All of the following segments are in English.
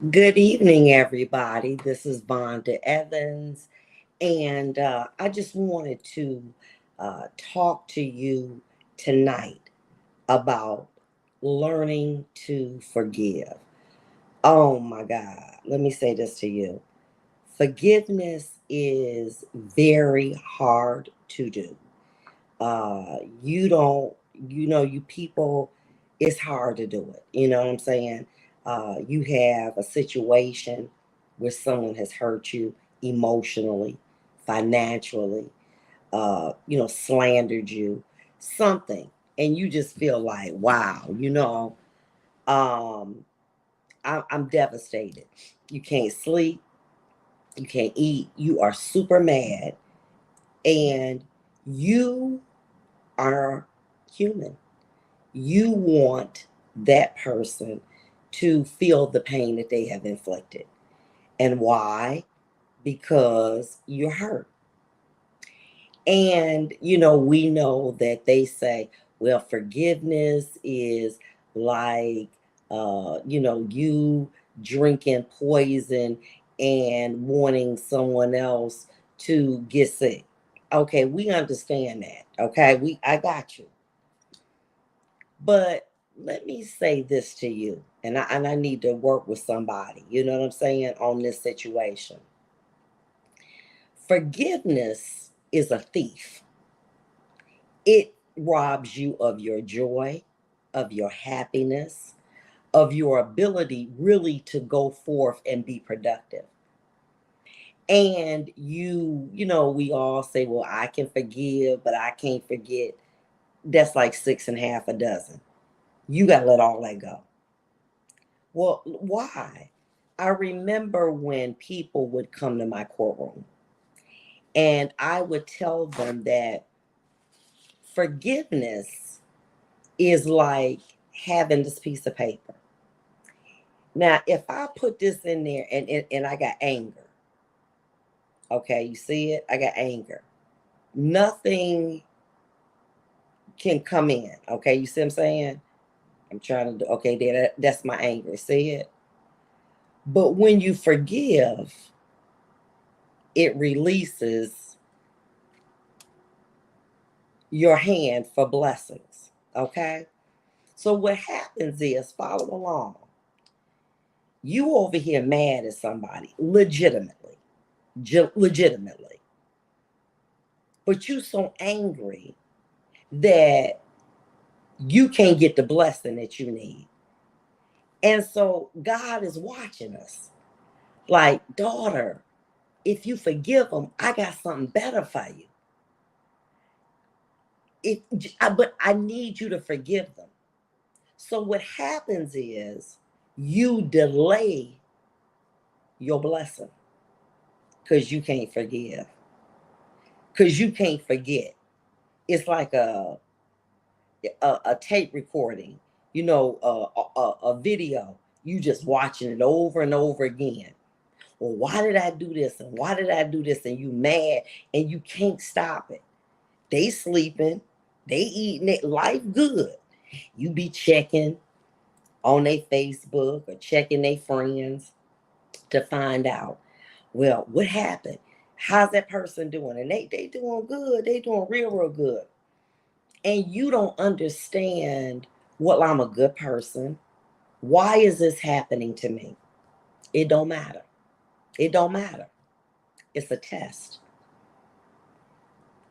Good evening, everybody. This is Vonda Evans, and I just wanted to talk to you tonight about learning to forgive. Oh my God. Let me say this to you. Forgiveness is very hard to do. You don't, you people, it's hard to do it. You know what I'm saying? You have a situation where someone has hurt you emotionally, financially, slandered you, something, and you just feel like, wow, um, I'm devastated. You can't sleep, you can't eat, you are super mad, and you are human. You want that person to feel the pain that they have inflicted. And why? Because you're hurt. And, we know that they say, well, forgiveness is like, you drinking poison and wanting someone else to get sick. Okay, we understand that. Okay, I got you. But let me say this to you, and I need to work with somebody, you know what I'm saying, on this situation. Forgiveness is a thief. It robs you of your joy, of your happiness, of your ability really to go forth and be productive. And we all say, well, I can forgive, but I can't forget. That's like six and a half a dozen. You got to let all that go. Well, why? I remember when people would come to my courtroom and I would tell them that forgiveness is like having this piece of paper. Now, if I put this in there and I got anger, okay, you see it? I got anger. Nothing can come in, okay? You see what I'm saying? I'm trying to do, okay, that's my anger. See it? But when you forgive, it releases your hand for blessings. Okay? So what happens is, follow along. You over here mad at somebody, legitimately, legitimately. But you so angry that you can't get the blessing that you need. And so God is watching us. Like, daughter, if you forgive them, I got something better for you. But I need you to forgive them. So what happens is you delay your blessing because you can't forgive, because you can't forget. It's like a tape recording, a video. You just watching it over and over again. Well, why did I do this? And why did I do this? And you mad and you can't stop it. They sleeping, they eating it, life good. You be checking on their Facebook or checking their friends to find out, well, what happened? How's that person doing? And they doing good. They doing real good. And you don't understand, well, I'm a good person. Why is this happening to me? It don't matter. It don't matter. It's a test.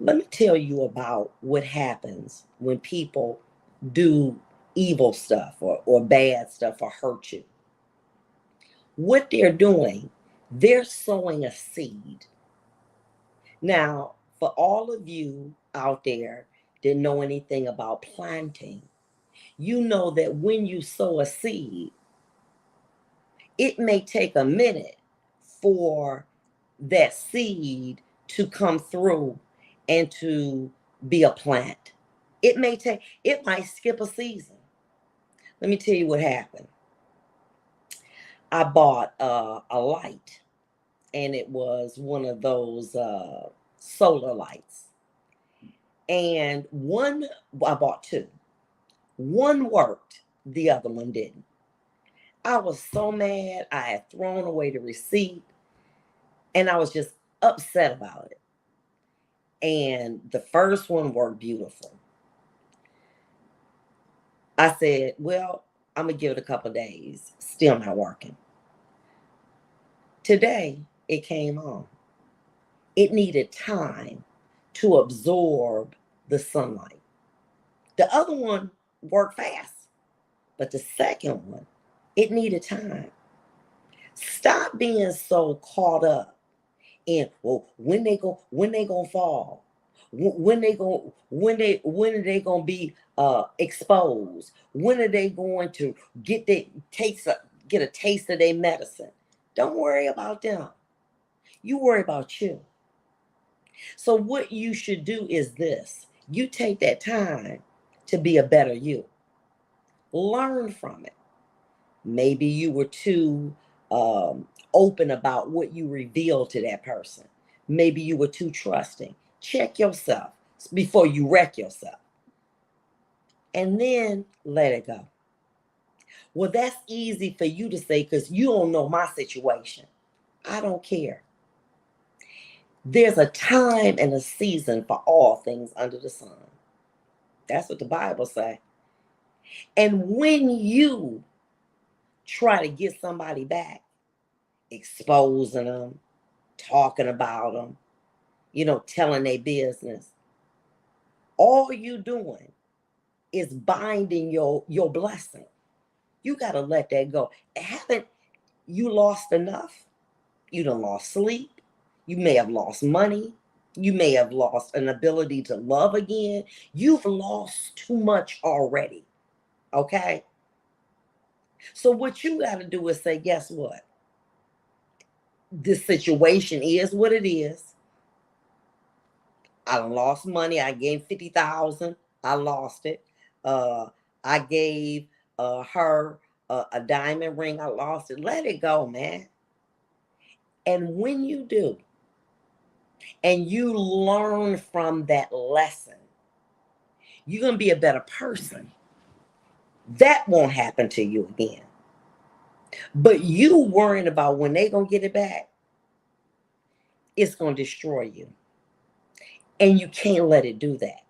Let me tell you about what happens when people do evil stuff or bad stuff or hurt you. What they're doing, they're sowing a seed. Now, for all of you out there that know anything about planting, you know that when you sow a seed, it may take a minute for that seed to come through and to be a plant. It might skip a season. Let me tell you what happened. I bought a light, and it was one of those solar lights. And I bought two. One worked, the other one didn't. I was so mad. I had thrown away the receipt and I was just upset about it. And the first one worked beautiful. I said, well, I'm going to give it a couple of days. Still not working. Today, it came on. It needed time to absorb the sunlight. The other one worked fast, but the second one, it needed time. Stop being so caught up in, well, when they gonna fall, when are they gonna be exposed, when are they going to get get a taste of their medicine. Don't worry about them. You worry about you. So what you should do is this: you take that time to be a better you. Learn from it. Maybe you were too open about what you revealed to that person. Maybe you were too trusting. Check yourself before you wreck yourself. And then let it go. Well, that's easy for you to say because you don't know my situation. I don't care. There's a time and a season for all things under the sun. That's what the Bible says. And when you try to get somebody back, exposing them, talking about them, telling their business, all you doing is binding your blessing. You got to let that go. Haven't you lost enough? You done lost sleep. You may have lost money. You may have lost an ability to love again. You've lost too much already. Okay? So what you got to do is say, guess what? This situation is what it is. I lost money. I gave 50,000. I lost it. I gave her a diamond ring. I lost it. Let it go, man. And when you do, and you learn from that lesson, you're going to be a better person. That won't happen to you again. But you worrying about when they're going to get it back, it's going to destroy you. And you can't let it do that.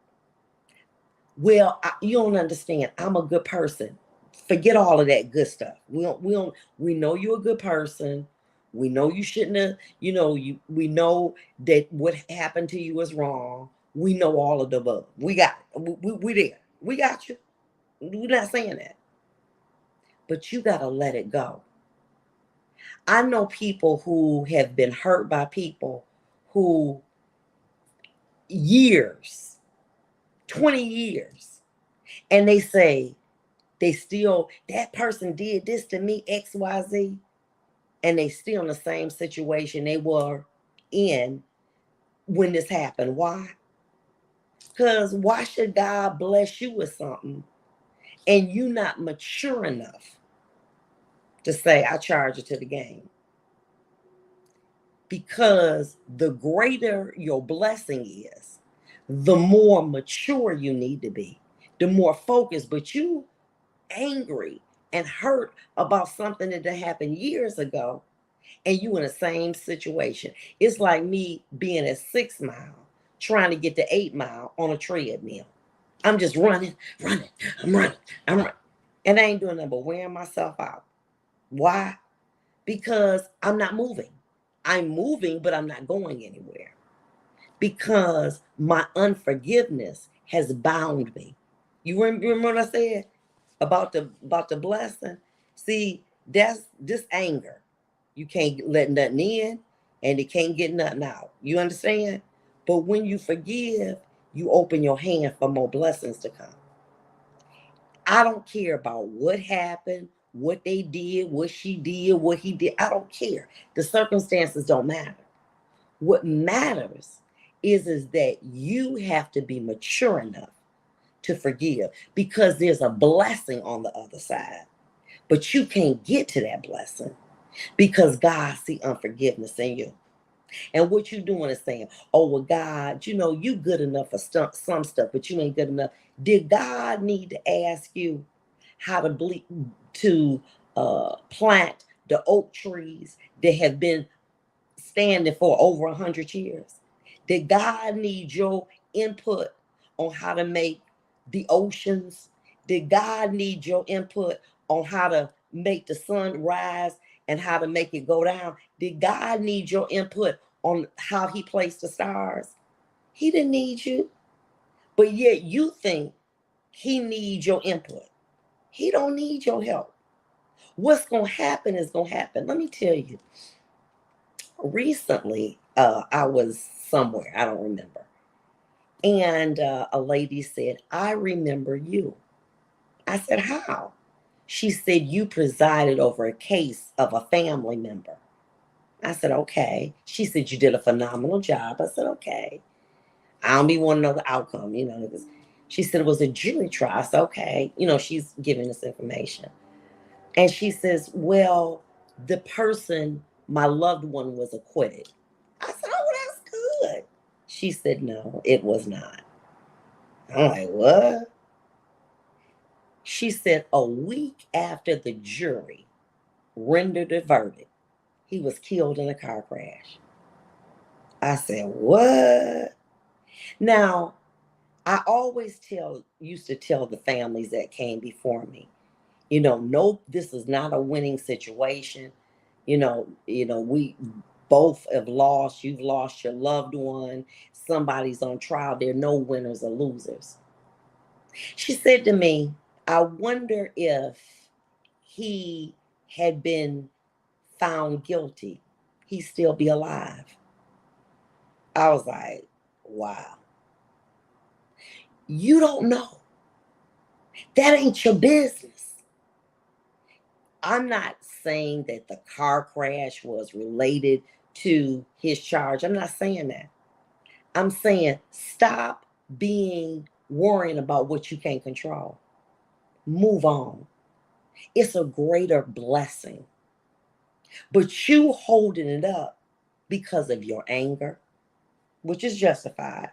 Well, you don't understand. I'm a good person. Forget all of that good stuff. We know you're a good person. We know you shouldn't have, we know that what happened to you is wrong. We know all of the above. We got it. We there. We got you. We're not saying that. But you got to let it go. I know people who have been hurt by people who years, 20 years, and they say that person did this to me, XYZ, and they still in the same situation they were in when this happened. Why? Because why should God bless you with something and you not mature enough to say, I charge you to the game? Because the greater your blessing is, the more mature you need to be, the more focused. But you angry and hurt about something that happened years ago, and you in the same situation. It's like me being at 6 Mile trying to get to 8 Mile on a treadmill. I'm just running. I'm running. And I ain't doing nothing but wearing myself out. Why? Because I'm not moving. I'm moving, but I'm not going anywhere. Because my unforgiveness has bound me. You remember what I said about the blessing? See, that's this anger. You can't let nothing in and it can't get nothing out. You understand? But when you forgive, you open your hand for more blessings to come. I don't care about what happened, what they did, what she did, what he did. I don't care. The circumstances don't matter. What matters is that you have to be mature enough to forgive, because there's a blessing on the other side. But you can't get to that blessing because God see unforgiveness in you. And what you doing is saying, oh, well, God, you good enough for some stuff, but you ain't good enough. Did God need to ask you how to plant the oak trees that have been standing for over 100 years? Did God need your input on how to make the oceans? Did God need your input on how to make the sun rise and how to make it go down? Did God need your input on how he placed the stars? He didn't need you. But yet you think he needs your input. He don't need your help. What's going to happen is going to happen. Let me tell you. Recently, I was somewhere, I don't remember. And a lady said, I remember you. I said, how? She said, you presided over a case of a family member. I said, okay. She said, you did a phenomenal job. I said, okay. I don't be wanting to know the outcome, because she said it was a jury trial. I said, okay. She's giving us information. And she says, well, the person, my loved one, was acquitted. I said, oh, that's good. She said, no, it was not. I'm like, what? She said, a week after the jury rendered a verdict, he was killed in a car crash. I said, what? Now, I always used to tell the families that came before me, no, this is not a winning situation. We both have lost. You've lost your loved one. Somebody's on trial. There are no winners or losers. She said to me, I wonder if he had been found guilty, he'd still be alive. I was like, wow. You don't know. That ain't your business. I'm not saying that the car crash was related to his charge. I'm not saying that. I'm saying stop worrying about what you can't control. Move on. It's a greater blessing. But you holding it up because of your anger, which is justified,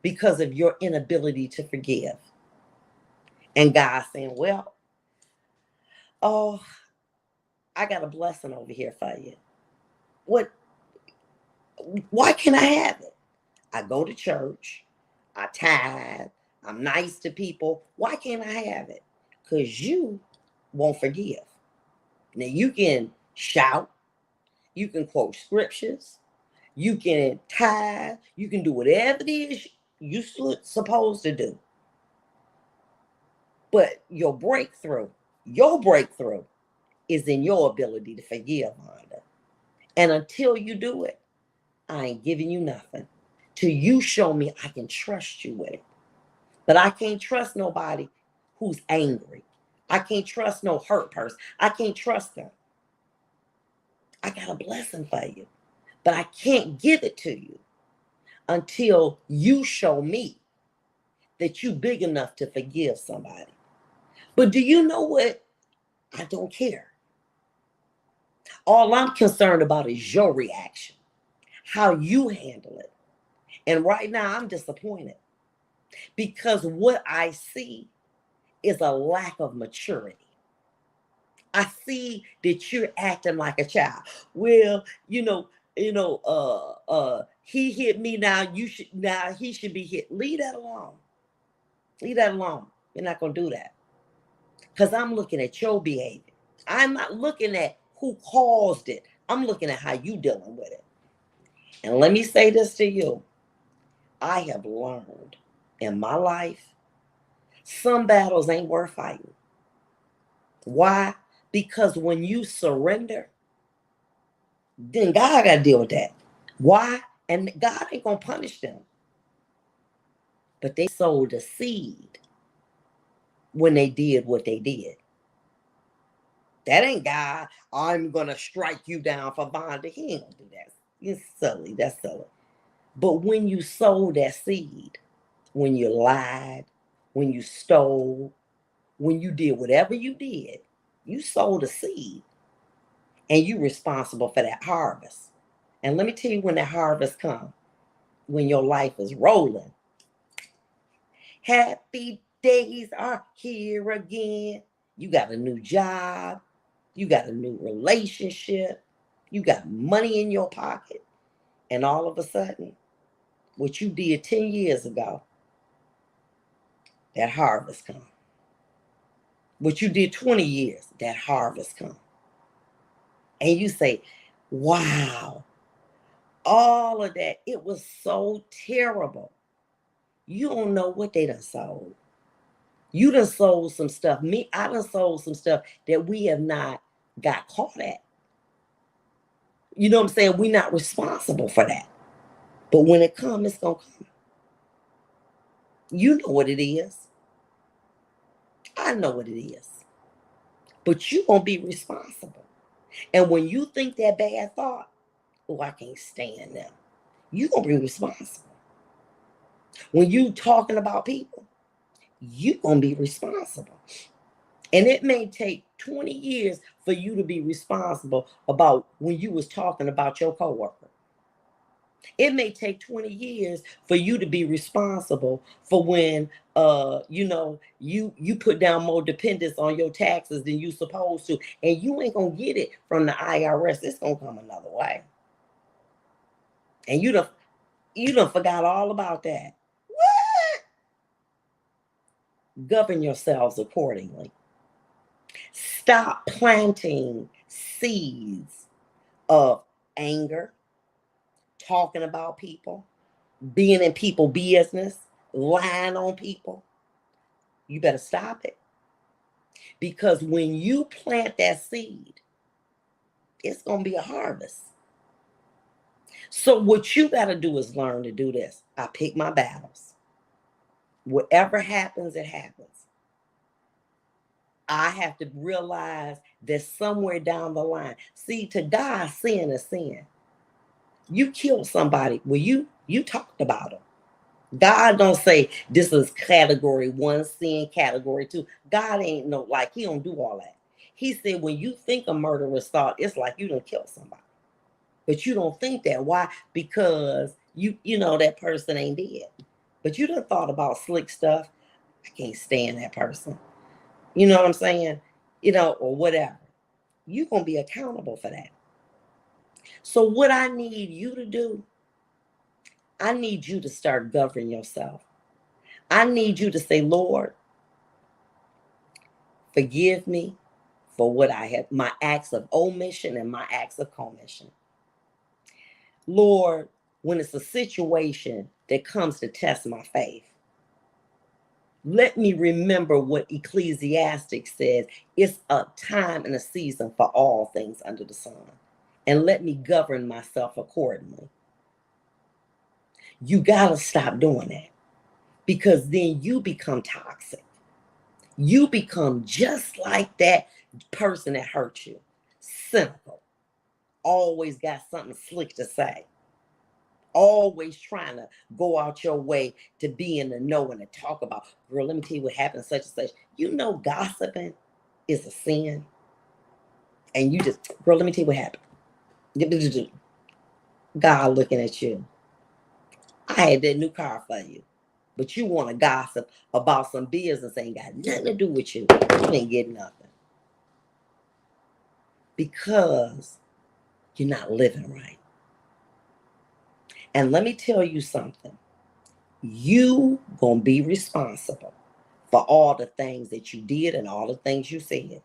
because of your inability to forgive. And God saying, well, oh, I got a blessing over here for you. Why can't I have it? I go to church, I tithe, I'm nice to people. Why can't I have it? Because you won't forgive. Now you can shout, you can quote scriptures, you can tithe, you can do whatever it is you're supposed to do. But your breakthrough is in your ability to forgive, Wanda. And until you do it, I ain't giving you nothing. Till you show me I can trust you with it. But I can't trust nobody who's angry. I can't trust no hurt person. I can't trust them. I got a blessing for you, but I can't give it to you until you show me that you big enough to forgive somebody. But do you know what? I don't care. All I'm concerned about is your reaction, how you handle it. And right now I'm disappointed because what I see is a lack of maturity. I see that you're acting like a child. Well, he hit me now. He should be hit. Leave that alone. Leave that alone. You're not gonna do that. Because I'm looking at your behavior. I'm not looking at who caused it. I'm looking at how you dealing with it. And let me say this to you. I have learned in my life, some battles ain't worth fighting. Why? Because when you surrender, then God got to deal with that. Why? And God ain't going to punish them. But they sowed a seed when they did what they did. That ain't God. I'm going to strike you down for bonding. He ain't going to do that. It's silly. That's silly. But when you sowed that seed, when you lied, when you stole, when you did whatever you did, you sowed a seed. And you're responsible for that harvest. And let me tell you when that harvest comes, when your life is rolling. Happy days are here again. You got a new job. You got a new relationship. You got money in your pocket. And all of a sudden, what you did 10 years ago, that harvest comes. What you did 20 years, that harvest comes. And you say, wow, all of that, it was so terrible. You don't know what they done sold. You done sold some stuff. I done sold some stuff that we have not got caught at. You know what I'm saying? We're not responsible for that. But when it comes, it's going to come. You know what it is. I know what it is. But you going to be responsible. And when you think that bad thought, oh, I can't stand them, you going to be responsible. When you talking about people, you going to be responsible. And it may take 20 years for you to be responsible about when you was talking about your coworker. It may take 20 years for you to be responsible for when you put down more dependence on your taxes than you supposed to, and you ain't gonna get it from the IRS. It's gonna come another way. And you done forgot all about that. What? Govern yourselves accordingly. Stop planting seeds of anger, talking about people, being in people business, lying on people. You better stop it. Because when you plant that seed, it's going to be a harvest. So what you got to do is learn to do this. I pick my battles. Whatever happens, it happens. I have to realize that somewhere down the line, see, to God, sin is sin. You killed somebody. Well, you talked about them. God don't say this is category 1 sin, category 2. God ain't he don't do all that. He said when you think a murderous thought, it's like you done killed somebody. But you don't think that. Why? Because you know that person ain't dead. But you done thought about slick stuff. I can't stand that person. You know what I'm saying? Or whatever. You're going to be accountable for that. So what I need you to do, I need you to start governing yourself. I need you to say, Lord, forgive me for what I have, my acts of omission and my acts of commission. Lord, when it's a situation that comes to test my faith, let me remember what Ecclesiastes says. It's a time and a season for all things under the sun. And let me govern myself accordingly. You got to stop doing that, because then you become toxic. You become just like that person that hurt you. Cynical. Always got something slick to say. Always trying to go out your way to be in the know and to talk about, girl, let me tell you what happened, such and such. You know gossiping is a sin. And you just, girl, let me tell you what happened. God looking at you. I had that new car for you. But you want to gossip about some business ain't got nothing to do with you. You ain't getting nothing. Because you're not living right. And let me tell you something. You gonna be responsible for all the things that you did and all the things you said.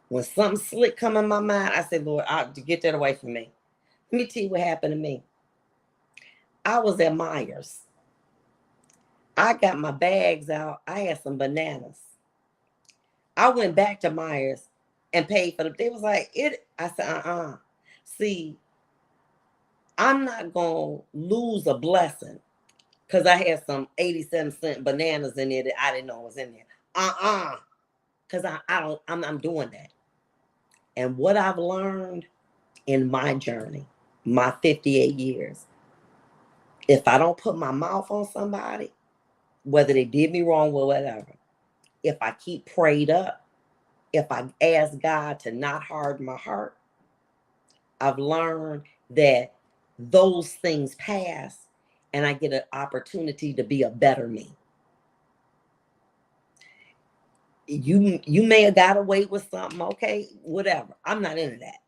When something slick come in my mind, I said, Lord, get that away from me. Let me tell you what happened to me. I was at Myers. I got my bags out. I had some bananas. I went back to Myers and paid for them. They was like, I said, See, I'm not going to lose a blessing because I had some 87-cent bananas in there that I didn't know was in there. Because I'm doing that. And what I've learned in my journey, my 58 years, if I don't put my mouth on somebody, whether they did me wrong or whatever, if I keep prayed up, if I ask God to not harden my heart, I've learned that those things pass and I get an opportunity to be a better me. You may have got away with something, okay, whatever. I'm not into that.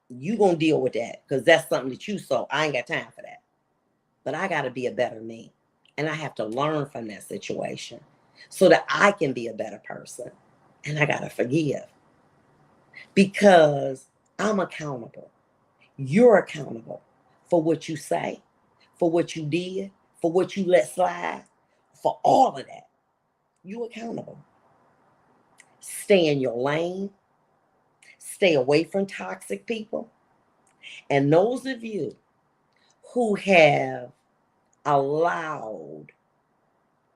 You gonna deal with that because that's something that you saw. I ain't got time for that. But I got to be a better me, and I have to learn from that situation so that I can be a better person. And I got to forgive because I'm accountable. You're accountable for what you say, for what you did, for what you let slide, for all of that. You accountable. Stay in your lane. Stay away from toxic people. And those of you who have allowed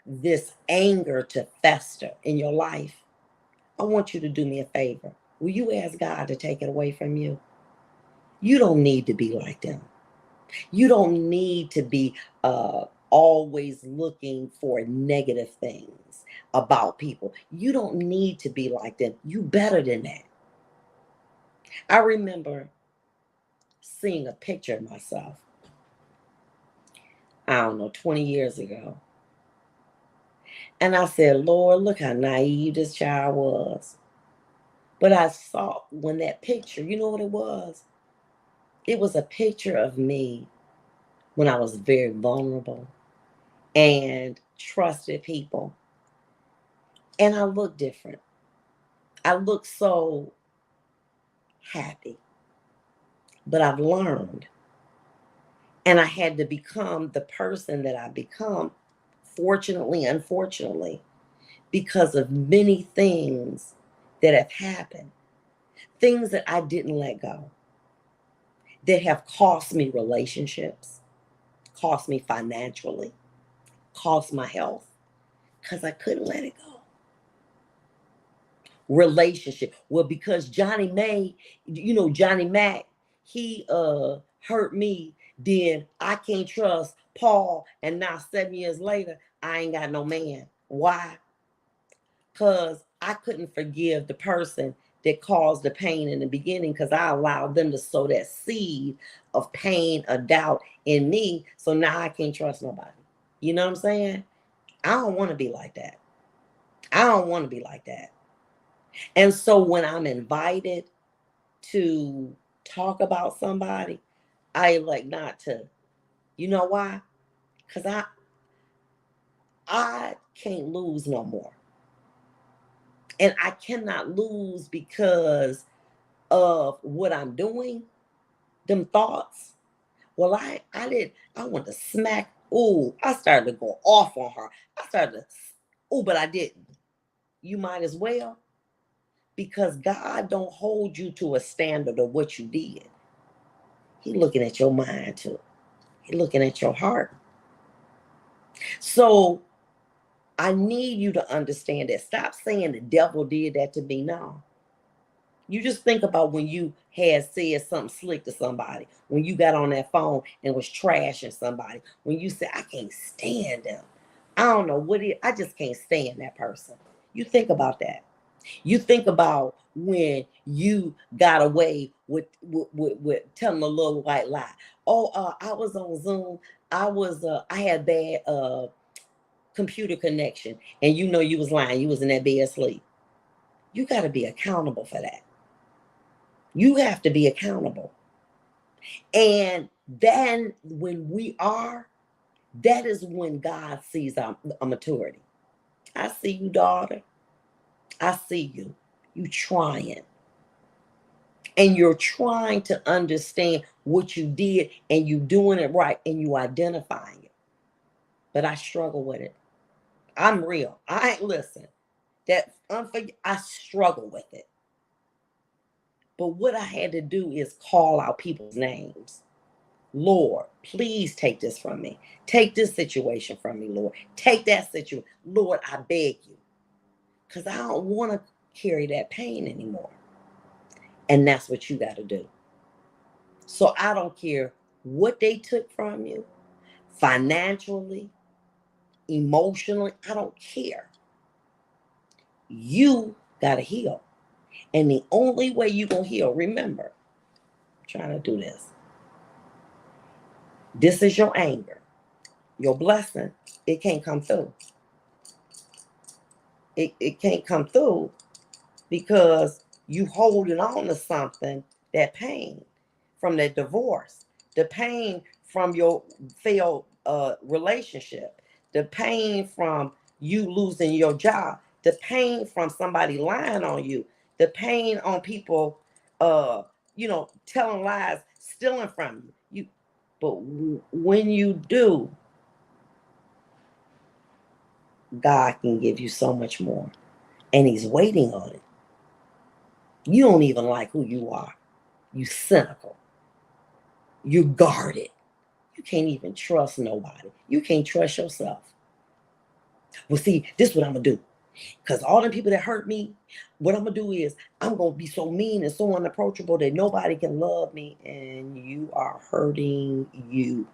this anger to fester in your life, I want you to do me a favor. Will you ask God to take it away from you? You don't need to be like them. You don't need to be always looking for negative things about people. You don't need to be like them. You better than that. I remember seeing a picture of myself, I don't know, 20 years ago. And I said, Lord, look how naive this child was. But I saw when that picture, you know what it was? It was a picture of me when I was very vulnerable and trusted people. And I looked different. I looked so happy. But I've learned. And I had to become the person that I become, fortunately, unfortunately, because of many things that have happened. Things that I didn't let go, that have cost me relationships, cost me financially, cost my health, because I couldn't let it go. Relationship. Well, because Johnny May, Johnny Mac, he hurt me, then I can't trust Paul. And now 7 years later, I ain't got no man. Why? Because I couldn't forgive the person that caused the pain in the beginning because I allowed them to sow that seed of pain or doubt in me. So now I can't trust nobody. You know what I'm saying? I don't want to be like that. I don't want to be like that. And so when I'm invited to talk about somebody, I like not to. You know why? Because I can't lose no more. And I cannot lose because of what I'm doing, them thoughts. Well, I want to smack. Oh, I started to go off on her. But I didn't. You might as well. Because God don't hold you to a standard of what you did. He's looking at your mind too. He's looking at your heart. So I need you to understand that. Stop saying the devil did that to me now. You just think about when you had said something slick to somebody, when you got on that phone and was trashing somebody, when you said, I can't stand them. I don't know what it, I just can't stand that person. You think about that. You think about when you got away with telling a little white lie. Oh, I was on Zoom. I had bad computer connection, and you was lying. You was in that bed asleep. You got to be accountable for that. You have to be accountable. And then when we are, that is when God sees our maturity. I see you, daughter. I see you. You trying. And you're trying to understand what you did and you doing it right and you identifying it. But I struggle with it. I'm real. I ain't listen. I struggle with it. But what I had to do is call out people's names. Lord, please take this from me. Take this situation from me, Lord. Take that situation. Lord, I beg you. Because I don't want to carry that pain anymore. And that's what you got to do. So I don't care what they took from you, financially, emotionally, I don't care. You got to heal. And the only way you're going to heal, remember, I'm trying to do this. This is your anger. Your blessing, it can't come through. it can't come through because you holding on to something, that pain from that divorce, the pain from your failed relationship, the pain from you losing your job, the pain from somebody lying on you, the pain on people, telling lies, stealing from you. But when you do, God can give you so much more, and He's waiting on it. You don't even like who you are. You cynical. You guarded. You can't even trust nobody. You can't trust yourself. Well, see, this is what I'm going to do. Because all the people that hurt me, what I'm going to do is I'm going to be so mean and so unapproachable that nobody can love me. And you are hurting you.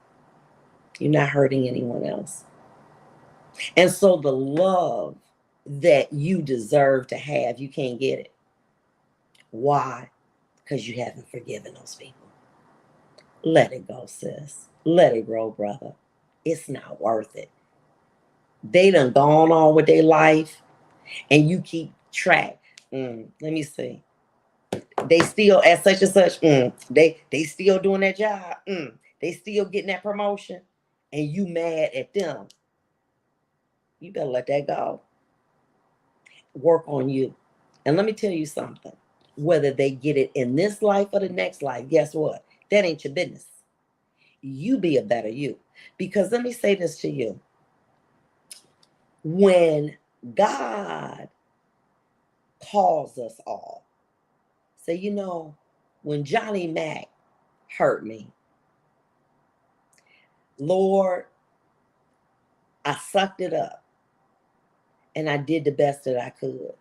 You're not hurting anyone else. And so the love that you deserve to have, you can't get it. Why? Because you haven't forgiven those people. Let it go, sis. Let it grow, brother. It's not worth it. They done gone on with their life, and you keep track. Let me see. They still at such and such. They still doing their job. They still getting that promotion, and you mad at them. You better let that go. Work on you. And let me tell you something. Whether they get it in this life or the next life, guess what? That ain't your business. You be a better you. Because let me say this to you. When God calls us all, say, when Johnny Mac hurt me, Lord, I sucked it up and I did the best that I could.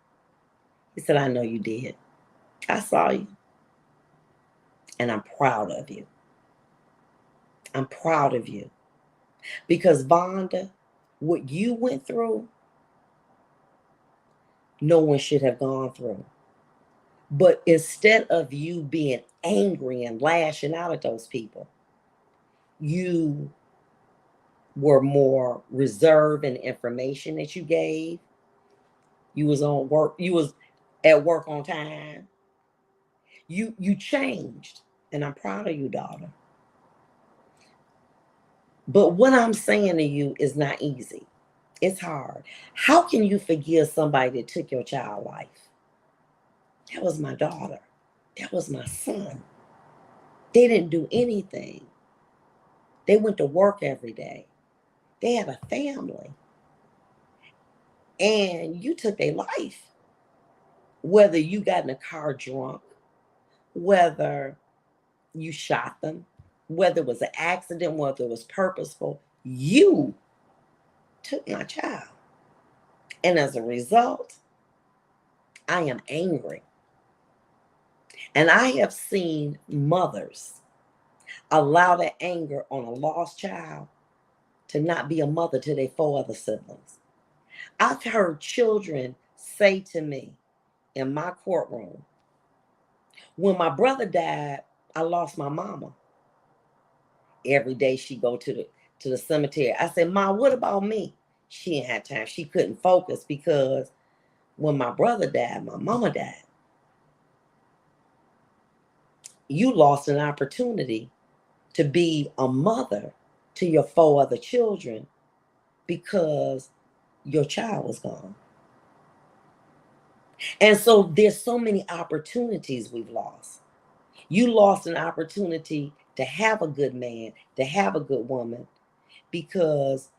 He said, I know you did. I saw you. And I'm proud of you. I'm proud of you. Because Vonda, what you went through, no one should have gone through. But instead of you being angry and lashing out at those people, you were more reserved in the information that you gave. You was on work. You was at work on time. You changed, and I'm proud of you, daughter. But what I'm saying to you is not easy. It's hard. How can you forgive somebody that took your child life? That was my daughter. That was my son. They didn't do anything. They went to work every day. They had a family. And you took their life. Whether you got in a car drunk, whether you shot them, whether it was an accident, whether it was purposeful, you took my child. And as a result, I am angry. And I have seen mothers allow that anger on a lost child to not be a mother to their 4 other siblings. I've heard children say to me in my courtroom, when my brother died, I lost my mama. Every day she go to the cemetery. I said, Ma, what about me? She didn't have time. She couldn't focus because when my brother died, my mama died. You lost an opportunity to be a mother to your 4 other children because your child was gone. And so there's so many opportunities we've lost. You lost an opportunity to have a good man, to have a good woman, because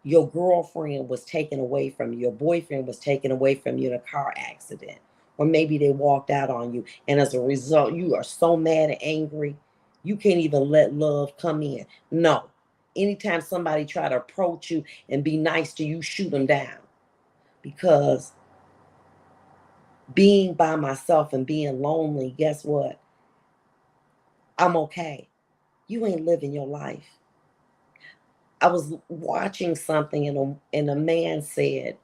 your girlfriend was taken away from you, your boyfriend was taken away from you in a car accident, or maybe they walked out on you. And as a result, you are so mad and angry, you can't even let love come in. No. Anytime somebody try to approach you and be nice to you, shoot them down. Because being by myself and being lonely, guess what? I'm okay. You ain't living your life. I was watching something and a man said,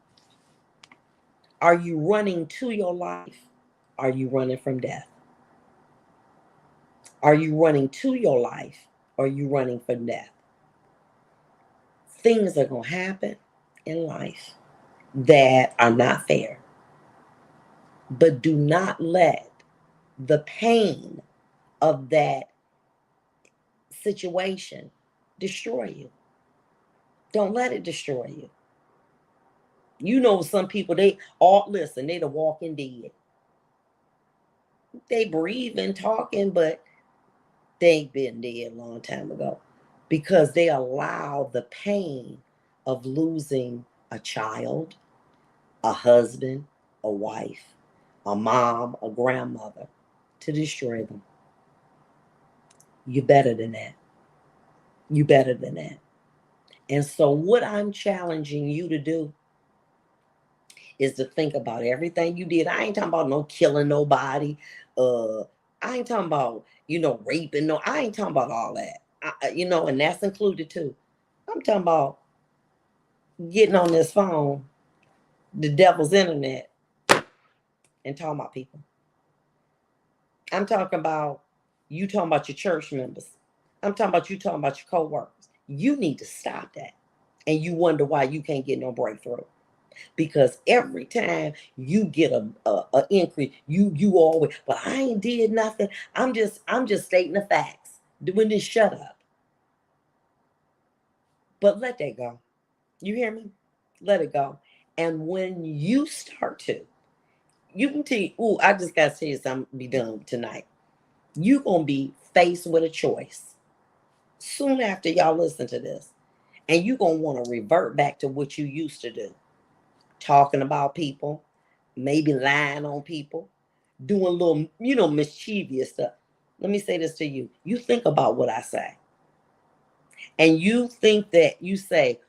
are you running to your life? Are you running from death? Are you running to your life? Or are you running from death? Things are going to happen in life. that are not fair. But do not let the pain of that situation destroy you. Don't let it destroy you. You know, some people, they all listen, they the walking dead. They breathing, talking, but they've been dead a long time ago because they allow the pain of losing a child, a husband, a wife, a mom, a grandmother to destroy them. You better than that. You better than that. And so, what I'm challenging you to do is to think about everything you did. I ain't talking about no killing nobody. Uh, I ain't talking about, raping. No, I ain't talking about all that. And that's included too. I'm talking about getting on this phone, the devil's internet, and talking about people. I'm talking about you talking about your church members. I'm talking about you talking about your coworkers. You need to stop that. And you wonder why you can't get no breakthrough. Because every time you get a increase, you always, but I ain't did nothing. I'm just stating the facts. Doing this, shut up. But let that go. You hear me? Let it go. And when you start to, you can tell, ooh, I just gotta tell you something, be done tonight. You're gonna be faced with a choice soon after y'all listen to this. And you're gonna want to revert back to what you used to do. Talking about people, maybe lying on people, doing little, mischievous stuff. Let me say this to you. You think about what I say. And you think that you say,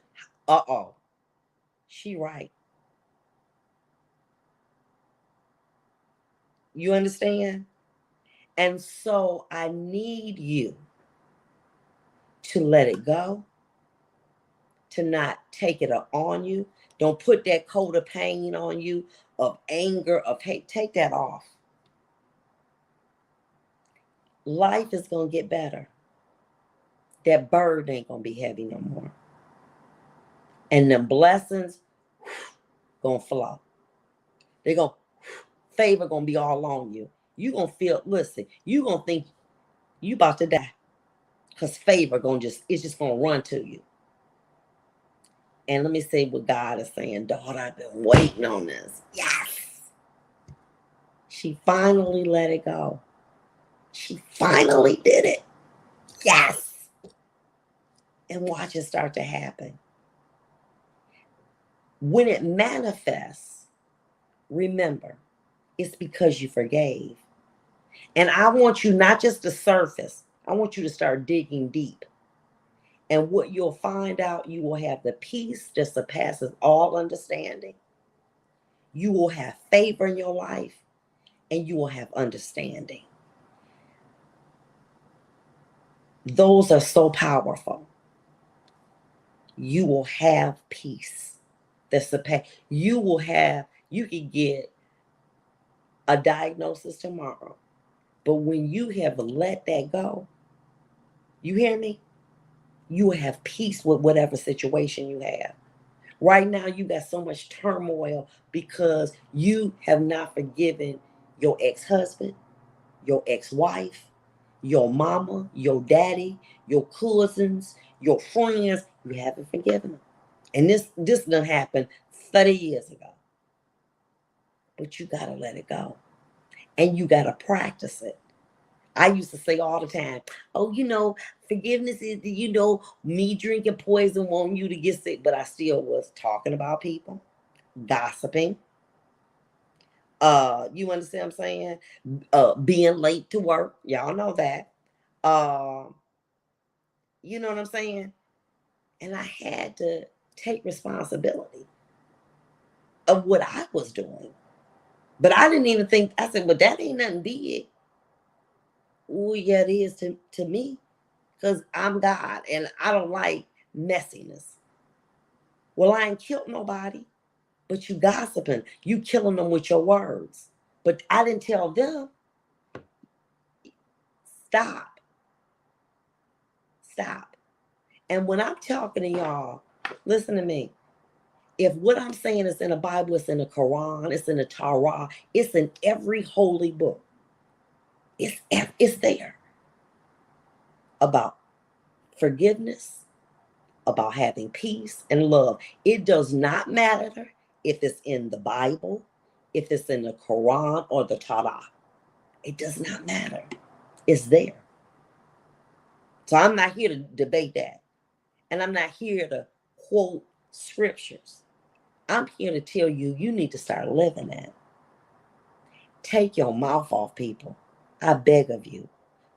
uh-oh, she right. You understand? And so I need you to let it go, to not take it on you. Don't put that coat of pain on you, of anger, of hate. Take that off. Life is going to get better. That burden ain't going to be heavy no more. And the blessings going to flow. They're going to, favor going to be all on you. You going to feel, listen, you going to think you about to die. Because favor it's just going to run to you. And let me say what God is saying. Daughter, I've been waiting on this. Yes. She finally let it go. She finally did it. Yes. And watch it start to happen. When it manifests, remember, it's because you forgave. And I want you not just to surface, I want you to start digging deep. And what you'll find out, you will have the peace that surpasses all understanding. You will have favor in your life, and you will have understanding. Those are so powerful. You will have peace that surpass. You can get a diagnosis tomorrow. But when you have let that go, you hear me? You will have peace with whatever situation you have. Right now, you got so much turmoil because you have not forgiven your ex-husband, your ex-wife, your mama, your daddy, your cousins, your friends. You haven't forgiven them. And this done happened 30 years ago. But you got to let it go. And you got to practice it. I used to say all the time, oh, forgiveness is, me drinking poison wanting you to get sick. But I still was talking about people, gossiping. You understand what I'm saying? Being late to work. Y'all know that. You know what I'm saying? And I had to take responsibility of what I was doing. But I didn't even think, I said, well, that ain't nothing big. Oh, yeah, it is to me. Because I'm God and I don't like messiness. Well, I ain't killed nobody, but you gossiping. You killing them with your words. But I didn't tell them, stop. Stop. And when I'm talking to y'all, listen to me. If what I'm saying is in the Bible, it's in the Quran, it's in the Torah, it's in every holy book. It's there about forgiveness, about having peace and love. It does not matter if it's in the Bible, if it's in the Quran or the Torah. It does not matter. It's there. So I'm not here to debate that. And I'm not here to quote scriptures. I'm here to tell you, you need to start living that. Take your mouth off people. I beg of you.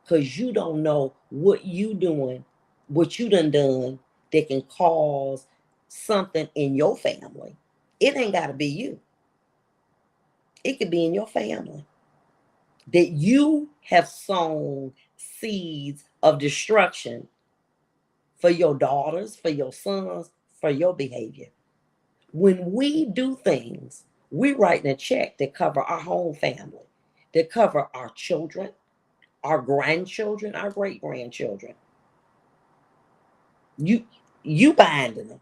Because you don't know what you doing, what you done that can cause something in your family. It ain't got to be you. It could be in your family. That you have sown seeds of destruction for your daughters, for your sons, for your behavior. When we do things, we writing a check that cover our whole family, that cover our children, our grandchildren, our great grandchildren. You binding them.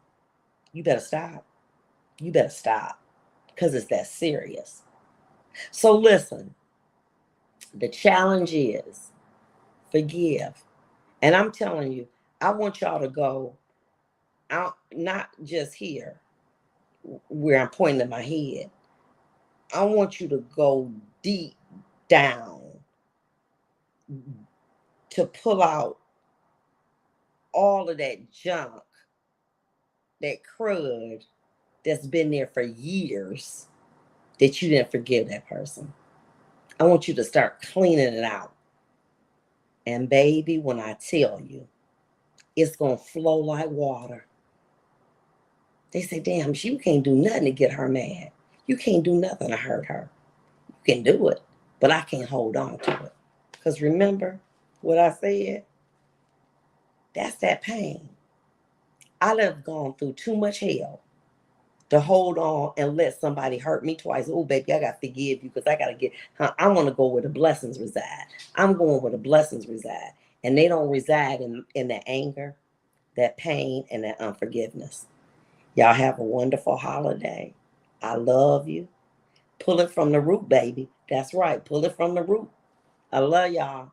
You better stop. You better stop, because it's that serious. So listen, the challenge is forgive. And I'm telling you, I want y'all to go out, not just here where I'm pointing at my head. I want you to go deep down to pull out all of that junk, that crud that's been there for years that you didn't forgive that person. I want you to start cleaning it out. And baby, when I tell you, it's going to flow like water. They say, damn, you can't do nothing to get her mad. You can't do nothing to hurt her. You can do it, but I can't hold on to it. Because remember what I said? That's that pain. I have gone through too much hell to hold on and let somebody hurt me twice. Oh, baby, I got to forgive you because I got to get, I want to go where the blessings reside. I'm going where the blessings reside. And they don't reside in that anger, that pain, and that unforgiveness. Y'all have a wonderful holiday. I love you. Pull it from the root, baby. That's right. Pull it from the root. I love y'all.